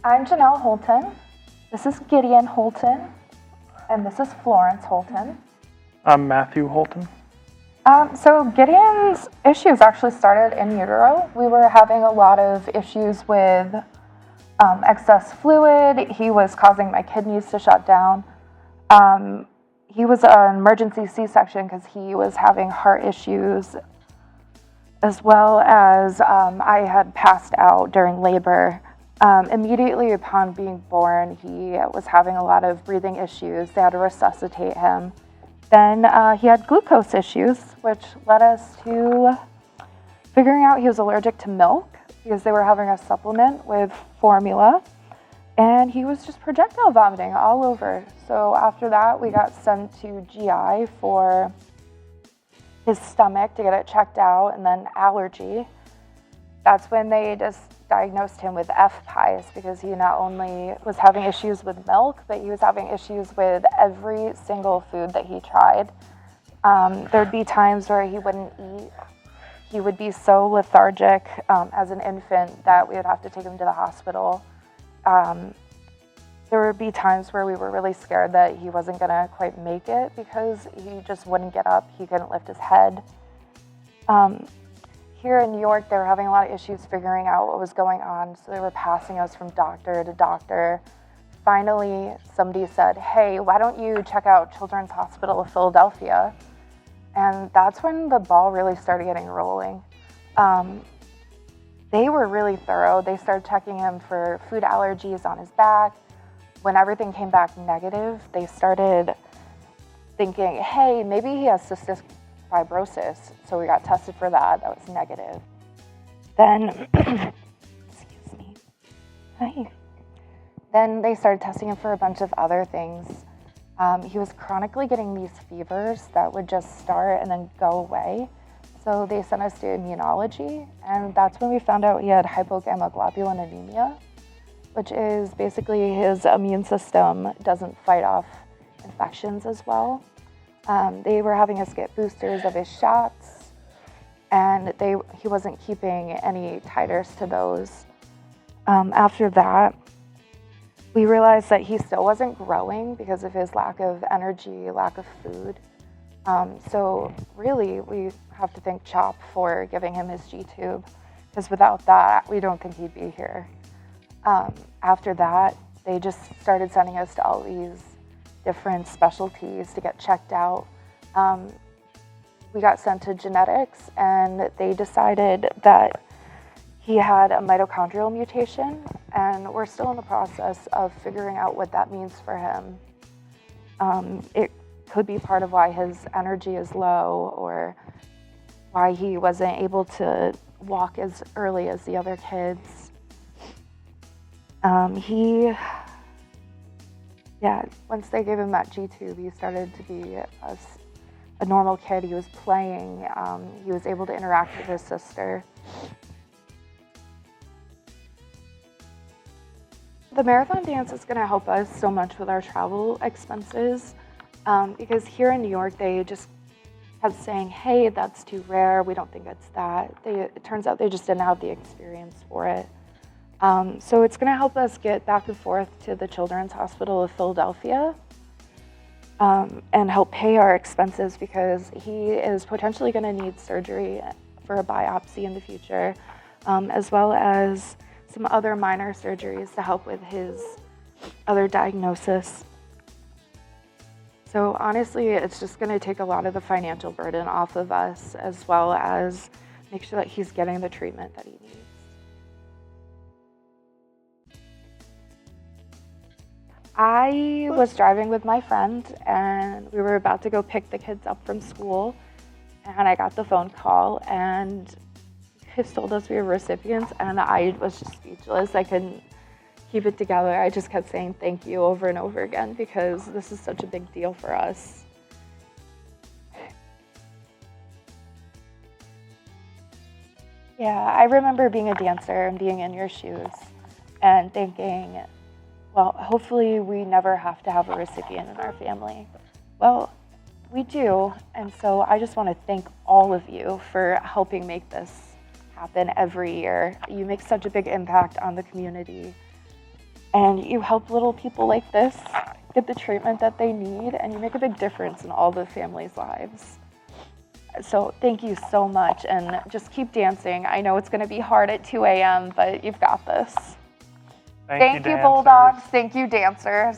I'm Janelle Holton. This is Gideon Holton. And this is Florence Holton. I'm Matthew Holton. So Gideon's issues actually started in utero. We were having a lot of issues with excess fluid. He was causing my kidneys to shut down. He was an emergency C-section because he was having heart issues, as well as I had passed out during labor. Immediately upon being born, he was having a lot of breathing issues. They had to resuscitate him. Then he had glucose issues, which led us to figuring out he was allergic to milk because they were having a supplement with formula. And he was just projectile vomiting all over. So after that, we got sent to GI for his stomach to get it checked out, and then allergy. That's when they just diagnosed him with FPIES because he not only was having issues with milk, but he was having issues with every single food that he tried. There'd be times where he wouldn't eat. He would be so lethargic as an infant that we would have to take him to the hospital. There would be times where we were really scared that he wasn't going to quite make it because he just wouldn't get up. He couldn't lift his head. Here in New York, they were having a lot of issues figuring out what was going on, so they were passing us from doctor to doctor. Finally, somebody said, hey, why don't you check out Children's Hospital of Philadelphia? And that's when the ball really started getting rolling. They were really thorough. They started checking him for food allergies on his back. When everything came back negative, they started thinking, hey, maybe he has cystic fibrosis. So we got tested for that. That was negative. Then, excuse me. Hi. Then they started testing him for a bunch of other things. He was chronically getting these fevers that would just start and then go away. So they sent us to immunology, and that's when we found out he had hypogammaglobuline anemia, which is basically his immune system doesn't fight off infections as well. They were having us get boosters of his shots, and he wasn't keeping any titers to those. After that, we realized that he still wasn't growing because of his lack of energy, lack of food. So really, we have to thank CHOP for giving him his G-tube, because without that, we don't think he'd be here. After that, they just started sending us to all these different specialties to get checked out. We got sent to genetics, and they decided that he had a mitochondrial mutation, and we're still in the process of figuring out what that means for him. It could be part of why his energy is low, or why he wasn't able to walk as early as the other kids. Once they gave him that G-tube, he started to be a normal kid. He was playing. He was able to interact with his sister. The marathon dance is going to help us so much with our travel expenses because here in New York, they just kept saying, hey, that's too rare. We don't think it's that. It turns out they just didn't have the experience for it. So it's going to help us get back and forth to the Children's Hospital of Philadelphia and help pay our expenses because he is potentially going to need surgery for a biopsy in the future, as well as some other minor surgeries to help with his other diagnosis. So honestly, it's just going to take a lot of the financial burden off of us, as well as make sure that he's getting the treatment that he needs. I was driving with my friend, and we were about to go pick the kids up from school, and I got the phone call, and Chris told us we were recipients, and I was just speechless. I couldn't keep it together. I just kept saying thank you over and over again because this is such a big deal for us. Yeah, I remember being a dancer and being in your shoes and thinking, well, hopefully we never have to have a recipient in our family. Well, we do, and so I just want to thank all of you for helping make this happen every year. You make such a big impact on the community. And you help little people like this get the treatment that they need, and you make a big difference in all the families' lives. So thank you so much, and just keep dancing. I know it's going to be hard at 2 a.m., but you've got this. Thank you, Bulldogs. Thank you, dancers.